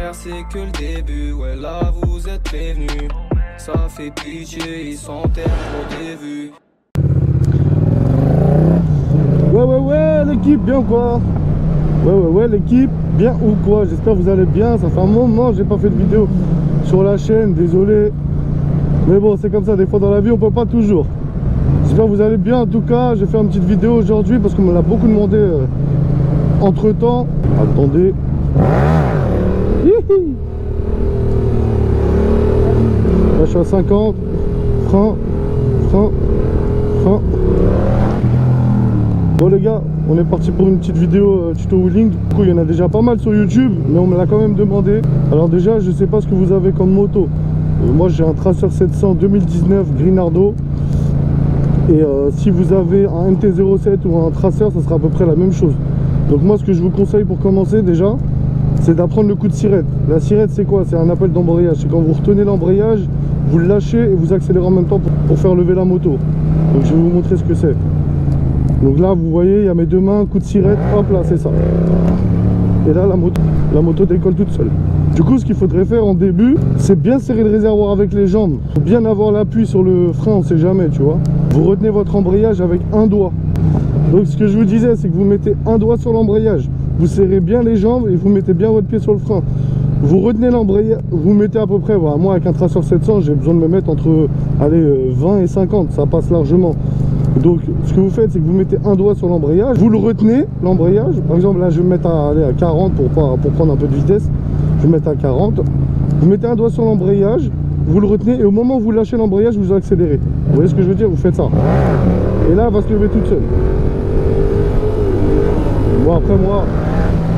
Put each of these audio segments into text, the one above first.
frère, c'est que le début. Ouais, là, vous êtes prévenus. Ça fait pitié, ils s'enterrent au début. Ouais, l'équipe, bien ou quoi? Ouais, l'équipe, bien ou quoi? J'espère que vous allez bien. Ça fait un moment que j'ai pas fait de vidéo sur la chaîne, désolé. Mais bon, c'est comme ça, des fois dans la vie, on peut pas toujours. J'espère que vous allez bien. En tout cas, j'ai fait une petite vidéo aujourd'hui parce qu'on me l'a beaucoup demandé entre temps. Attendez. Là, je suis à 50. Frein. Bon les gars, on est parti pour une petite vidéo tuto wheeling. Du coup, il y en a déjà pas mal sur YouTube, mais on me l'a quand même demandé. Alors déjà, je sais pas ce que vous avez comme moto. Moi, j'ai un Tracer 700 2019 Grinardo. Et si vous avez un MT-07 ou un Tracer, ça sera à peu près la même chose. Donc moi, ce que je vous conseille pour commencer déjà, c'est d'apprendre le coup de sirette. La sirette, c'est quoi? C'est un appel d'embrayage. C'est quand vous retenez l'embrayage, vous le lâchez et vous accélérez en même temps pour faire lever la moto. Donc je vais vous montrer ce que c'est. Donc là, vous voyez, il y a mes deux mains, coup de sirette, hop là, c'est ça. Et là, la moto décolle toute seule. Du coup, ce qu'il faudrait faire en début, c'est bien serrer le réservoir avec les jambes. Faut bien avoir l'appui sur le frein, on sait jamais, tu vois. Vous retenez votre embrayage avec un doigt. Donc ce que je vous disais, c'est que vous mettez un doigt sur l'embrayage. Vous serrez bien les jambes et vous mettez bien votre pied sur le frein. Vous retenez l'embrayage, vous mettez à peu près, voilà, moi avec un Tracer 700, j'ai besoin de me mettre entre 20 et 50, ça passe largement. Donc ce que vous faites, c'est que vous mettez un doigt sur l'embrayage, vous le retenez, l'embrayage. Par exemple là, je vais me mettre à 40 pour prendre un peu de vitesse. Je vais me mettre à 40. Vous mettez un doigt sur l'embrayage, vous le retenez et au moment où vous lâchez l'embrayage, vous accélérez. Vous voyez ce que je veux dire? Vous faites ça. Et là, elle va se lever toute seule. Bon, après moi,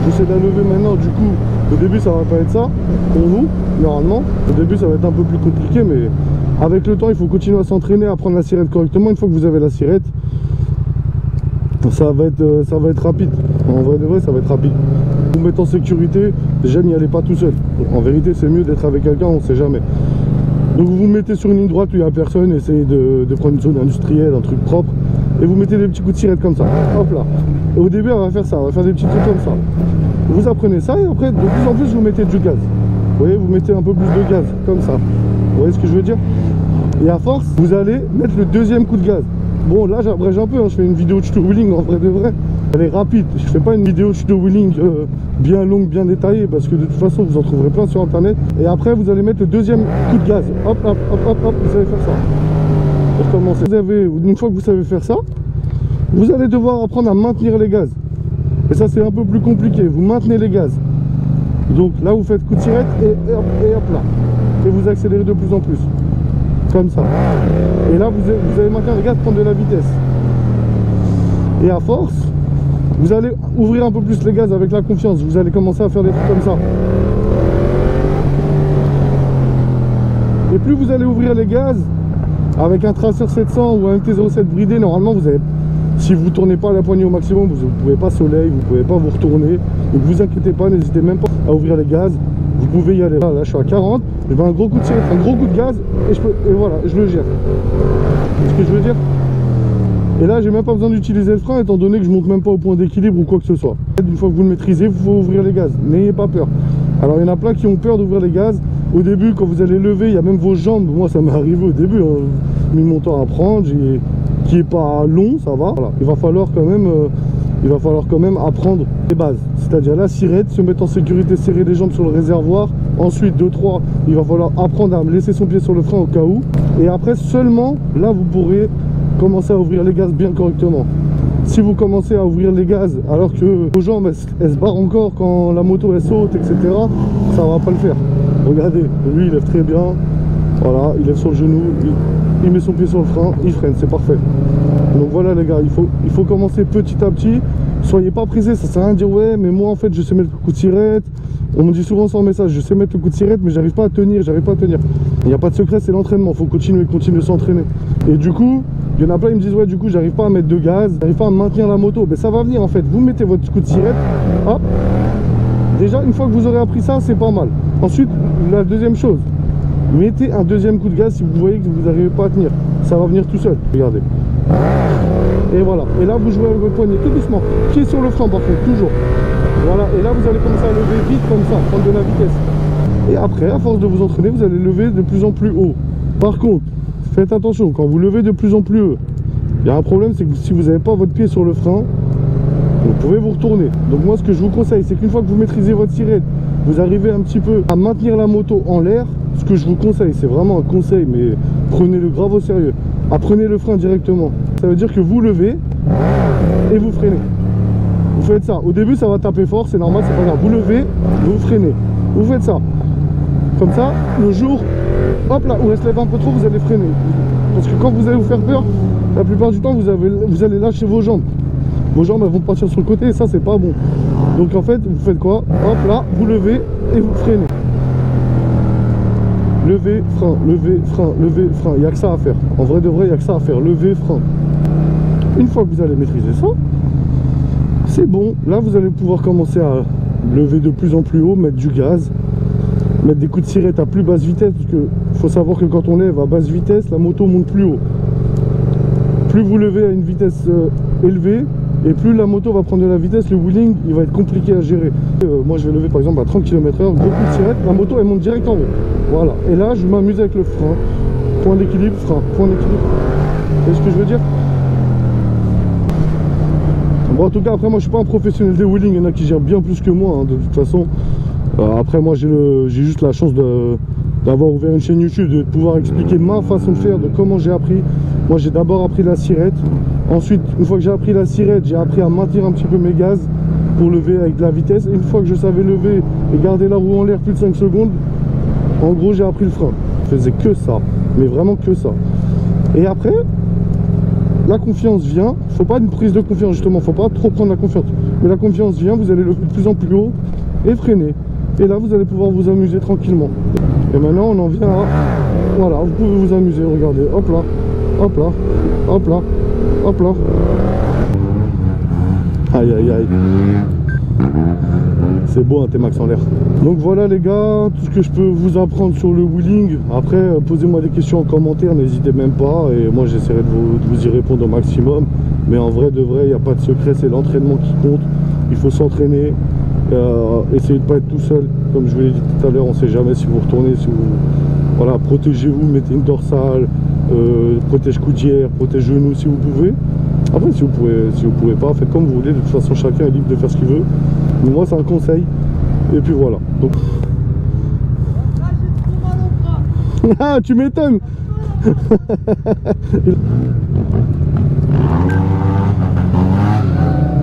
j'essaie de la lever maintenant. Du coup, au début, ça va pas être ça pour vous, normalement. Au début, ça va être un peu plus compliqué, mais avec le temps, il faut continuer à s'entraîner, à prendre la sirette correctement. Une fois que vous avez la sirette, ça va être rapide. En vrai de vrai, ça va être rapide. Vous mettez en sécurité, déjà n'y allez pas tout seul. En vérité, c'est mieux d'être avec quelqu'un, on ne sait jamais. Donc vous vous mettez sur une ligne droite où il n'y a personne, essayez de prendre une zone industrielle, un truc propre, et vous mettez des petits coups de sirette comme ça. Hop là. Et au début, on va faire ça, on va faire des petits trucs comme ça. Vous apprenez ça et après, de plus en plus, vous mettez du gaz. Vous voyez, vous mettez un peu plus de gaz, comme ça. Vous voyez ce que je veux dire? Et à force, vous allez mettre le deuxième coup de gaz. Bon, là, j'abrège un peu, hein. Je fais une vidéo tuto wheeling en vrai de vrai. Elle est rapide. Je fais pas une vidéo tuto wheeling bien longue, bien détaillée, parce que de toute façon, vous en trouverez plein sur internet. Et après, vous allez mettre le deuxième coup de gaz. Hop, hop, hop, hop, hop, vous savez faire ça. Pour commencer, une fois que vous savez faire ça, vous allez devoir apprendre à maintenir les gaz. Et ça, c'est un peu plus compliqué. Vous maintenez les gaz. Donc là, vous faites coup de sirette et hop là. Et vous accélérez de plus en plus. Comme ça. Et là, vous allez maintenir les gaz, prendre de la vitesse. Et à force, vous allez ouvrir un peu plus les gaz avec la confiance. Vous allez commencer à faire des trucs comme ça. Et plus vous allez ouvrir les gaz, avec un Tracer 700 ou un MT-07 bridé, normalement, vous avez, si vous ne tournez pas la poignée au maximum, vous ne pouvez pas soleil, vous ne pouvez pas vous retourner. Donc vous inquiétez pas, n'hésitez même pas à ouvrir les gaz. Vous pouvez y aller. Là, je suis à 40, je mets un gros coup de sirette, un gros coup de gaz, et voilà, je le gère. C'est ce que je veux dire. Et là, j'ai même pas besoin d'utiliser le frein, étant donné que je monte même pas au point d'équilibre ou quoi que ce soit. Une fois que vous le maîtrisez, il faut ouvrir les gaz. N'ayez pas peur. Alors, il y en a plein qui ont peur d'ouvrir les gaz. Au début, quand vous allez lever, il y a même vos jambes. Moi, ça m'est arrivé au début. Hein. J'ai mis mon temps à prendre, qui est pas long, ça va. Voilà. Il va falloir quand même apprendre les bases. C'est-à-dire la sirette, se mettre en sécurité, serrer les jambes sur le réservoir. Ensuite, 2-3, il va falloir apprendre à laisser son pied sur le frein au cas où. Et après, seulement, là, vous pourrez commencer à ouvrir les gaz bien correctement. Si vous commencez à ouvrir les gaz alors que vos jambes elles se barrent encore quand la moto elle saute, etc., ça va pas le faire. Regardez, lui il lève très bien, voilà, il lève sur le genou, il met son pied sur le frein, il freine, c'est parfait. Donc voilà les gars, il faut commencer petit à petit. Soyez pas pressés, ça sert à rien de dire ouais mais moi en fait je sais mettre le coup de sirette. On me dit souvent sans message, je sais mettre le coup de sirette mais j'arrive pas à tenir, Il n'y a pas de secret, c'est l'entraînement, il faut continuer à s'entraîner. Et du coup, il y en a plein qui me disent ouais du coup j'arrive pas à mettre de gaz, j'arrive pas à maintenir la moto. Mais ça va venir en fait, vous mettez votre coup de sirette, hop. Déjà une fois que vous aurez appris ça, c'est pas mal. Ensuite, la deuxième chose, mettez un deuxième coup de gaz si vous voyez que vous n'arrivez pas à tenir. Ça va venir tout seul, regardez. Et voilà, et là vous jouez avec votre poignet tout doucement, pied sur le frein par contre, toujours. Voilà, et là vous allez commencer à lever vite comme ça, prendre de la vitesse. Et après, à force de vous entraîner, vous allez lever de plus en plus haut. Par contre, faites attention, quand vous levez de plus en plus haut, il y a un problème, c'est que si vous n'avez pas votre pied sur le frein, vous pouvez vous retourner. Donc moi, ce que je vous conseille, c'est qu'une fois que vous maîtrisez votre sirette, vous arrivez un petit peu à maintenir la moto en l'air. Ce que je vous conseille, c'est vraiment un conseil, mais prenez-le grave au sérieux. Apprenez le frein directement. Ça veut dire que vous levez et vous freinez. Vous faites ça. Au début, ça va taper fort, c'est normal, c'est pas grave. Vous levez, vous freinez. Vous faites ça. Comme ça, le jour, hop là, où elle se lève un peu trop, vous allez freiner. Parce que quand vous allez vous faire peur, la plupart du temps, vous allez lâcher vos jambes. Vos jambes, elles vont partir sur le côté et ça, c'est pas bon. Donc en fait, vous faites quoi? Hop là, vous levez et vous freinez. Lever, frein, lever, frein, lever, frein. Il n'y a que ça à faire. En vrai de vrai, il n'y a que ça à faire. Lever, frein. Une fois que vous allez maîtriser ça, c'est bon. Là, vous allez pouvoir commencer à lever de plus en plus haut, mettre du gaz, mettre des coups de sirette à plus basse vitesse. Parce que faut savoir que quand on lève à basse vitesse, la moto monte plus haut. Plus vous levez à une vitesse élevée, et plus la moto va prendre de la vitesse, le wheeling il va être compliqué à gérer. Moi je vais lever par exemple à 30 km/h, gros coup de sirette, la moto elle monte direct en haut. Voilà, et là je m'amuse avec le frein. Point d'équilibre, frein, point d'équilibre. Vous voyez ce que je veux dire? Bon, en tout cas, après moi je suis pas un professionnel des wheeling, il y en a qui gèrent bien plus que moi, hein, de toute façon. Après moi j'ai juste la chance d'avoir ouvert une chaîne YouTube, de pouvoir expliquer ma façon de faire, de comment j'ai appris. Moi j'ai d'abord appris la sirette. Ensuite, une fois que j'ai appris la sirette, j'ai appris à maintenir un petit peu mes gaz pour lever avec de la vitesse. Et une fois que je savais lever et garder la roue en l'air plus de 5 secondes, en gros j'ai appris le frein. Je faisais que ça, mais vraiment que ça. Et après, la confiance vient. Faut pas une prise de confiance justement, faut pas trop prendre la confiance. Mais la confiance vient, vous allez lever de plus en plus haut et freiner. Et là vous allez pouvoir vous amuser tranquillement. Et maintenant on en vient à... Voilà, vous pouvez vous amuser, regardez, hop là, hop là, hop là. Hop là. Aïe aïe aïe. C'est beau un T-Max en l'air. Donc voilà les gars, tout ce que je peux vous apprendre sur le wheeling. Après posez-moi des questions en commentaire, n'hésitez même pas. Et moi j'essaierai de vous y répondre au maximum. Mais en vrai de vrai, il n'y a pas de secret, c'est l'entraînement qui compte. Il faut s'entraîner. Essayez de ne pas être tout seul. Comme je vous l'ai dit tout à l'heure, on ne sait jamais si vous retournez, si vous... Voilà, protégez-vous, mettez une dorsale. Protège coudière, protège genou si vous pouvez. Après si vous pouvez pas, faites comme vous voulez. De toute façon chacun est libre de faire ce qu'il veut. Mais moi c'est un conseil. Et puis voilà. Donc... Là j'ai trop mal au bras. Ah tu m'étonnes.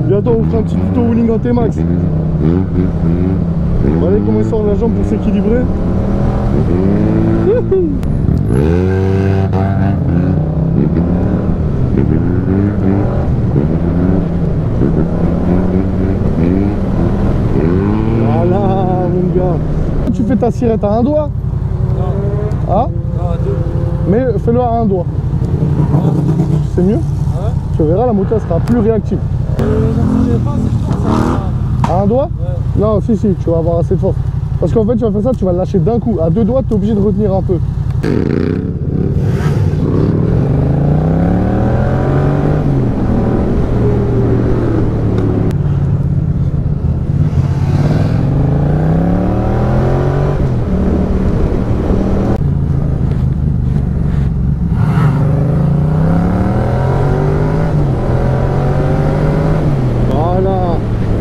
Bientôt on fera un petit tuto wheeling en T-Max. Regardez comment il sort la jambe pour s'équilibrer. Voilà mon gars. Tu fais ta sirette à un doigt? Non. Ah? Non, à deux. Mais fais-le à un doigt. C'est mieux? Ouais. Tu verras, la moto elle sera plus réactive. À un doigt? Ouais. Non, si, tu vas avoir assez de force. Parce qu'en fait, tu vas faire ça, tu vas le lâcher d'un coup. À deux doigts, tu es obligé de retenir un peu.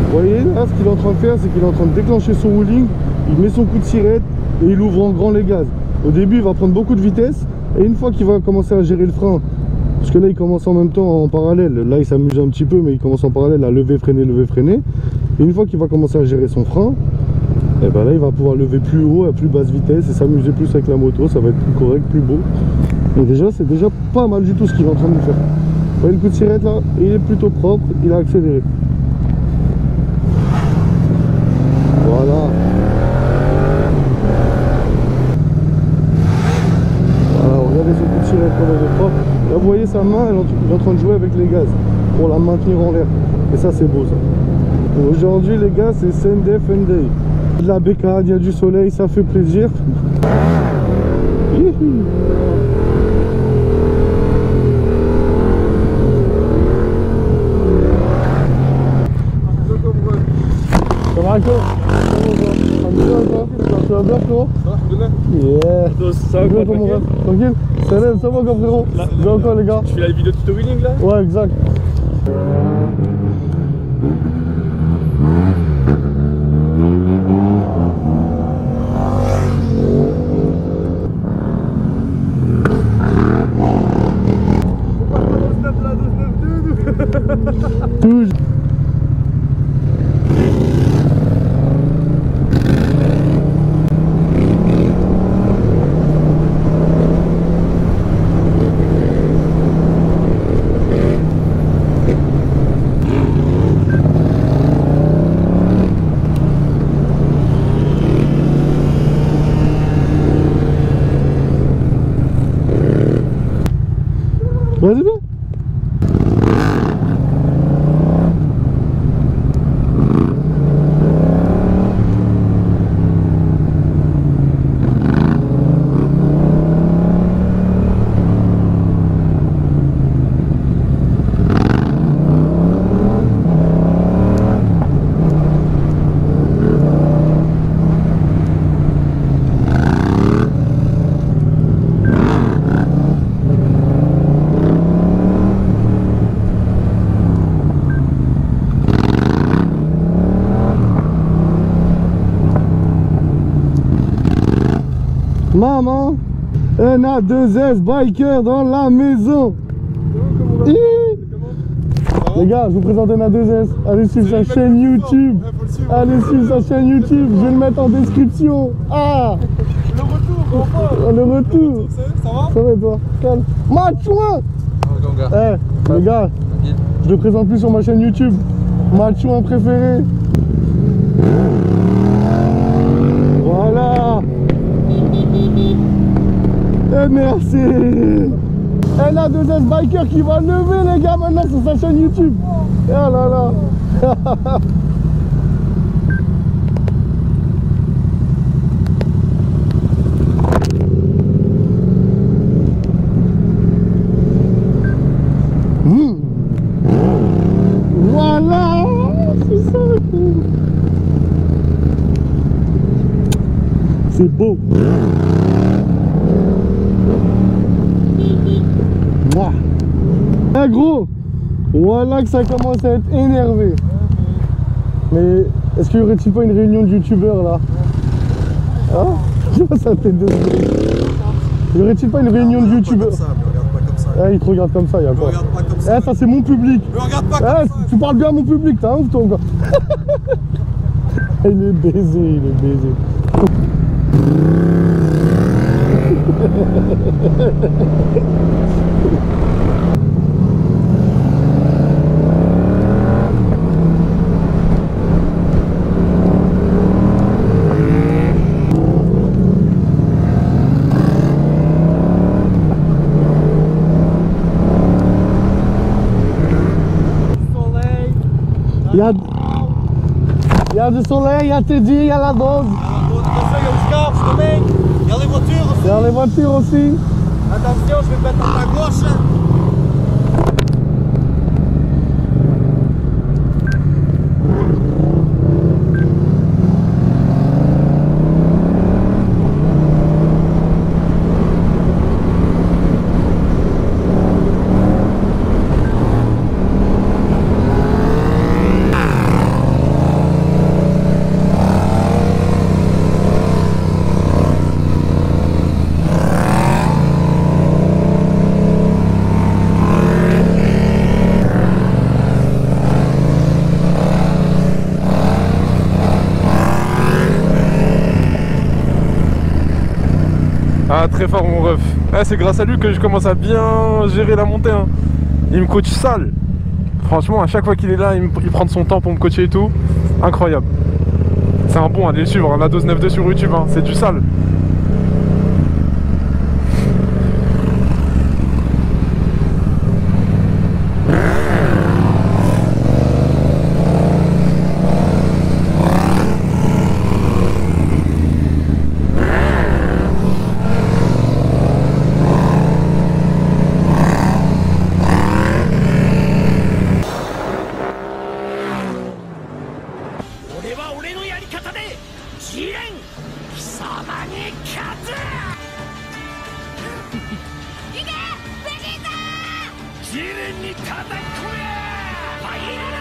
Vous voyez là, ce qu'il est en train de faire, c'est qu'il est en train de déclencher son wheeling, il met son coup de sirette et il ouvre en grand les gaz. Au début il va prendre beaucoup de vitesse et une fois qu'il va commencer à gérer le frein, parce que là il commence en même temps en parallèle, là il s'amuse un petit peu mais il commence en parallèle à lever, freiner, et une fois qu'il va commencer à gérer son frein, et ben là il va pouvoir lever plus haut, à plus basse vitesse et s'amuser plus avec la moto, ça va être plus correct, plus beau. Et déjà c'est déjà pas mal du tout ce qu'il est en train de faire. Vous voyez le coup de sirette là, il est plutôt propre, il a accéléré. Voilà. Voilà, regardez ce coup de sirette comme elle est propre. Là vous voyez sa main, il est en train de jouer avec les gaz pour la maintenir en l'air. Et ça c'est beau ça. Aujourd'hui les gars c'est Sunday Fun Day. De la bécane, il y a du soleil, ça fait plaisir. Ça va, Marco? Ça va bien, frérot? Matos, ça va quoi, tranquille? Tranquille. Salut, ça va encore frérot? Ça va encore les gars? Tu fais la vidéo tuto winning là? Ouais, exact. Toujours. Vas-y bien. Maman, NA2S biker dans la maison. Les gars, je vous présente NA2S. Allez suivre sa chaîne YouTube. Allez suivre sa chaîne YouTube. Je vais le mettre en description. Ah, Le retour, mon pote. le retour. Ça va? Ça va et toi? Calme. Matchouin. Les gars, je le présente plus sur ma chaîne YouTube. Matchouin préféré. Voilà. Et merci. NA2S biker qui va lever les gars maintenant sur sa chaîne YouTube. Oh là là. Voilà. C'est ça. C'est beau. Ah gros, voilà que ça commence à être énervé. Mais est-ce qu'il y aurait-il pas une réunion de youtubeurs là? Hein? Je vois sa tête de... Y aurait-il pas une réunion de youtubeurs? Eh, il te regarde comme ça, y'a quoi? Eh, ça c'est mon public. Tu parles bien à mon public, t'as un ouf toi encore. Il est baisé, il est baisé. Il y a du soleil, il y a Teddy, il y a la dose. Il y a le Scarf também. Il y a les voitures aussi. Il y a les voitures aussi. Attention, je vais te mettre à ta gauche. Ah, très fort mon ref. Ah, c'est grâce à lui que je commence à bien gérer la montée, hein. Il me coach sale. Franchement, à chaque fois qu'il est là, il prend de son temps pour me coacher et tout. Incroyable. C'est un bon, allez le suivre, la 1292 sur YouTube, hein. C'est du sale. 地面に叩き込め！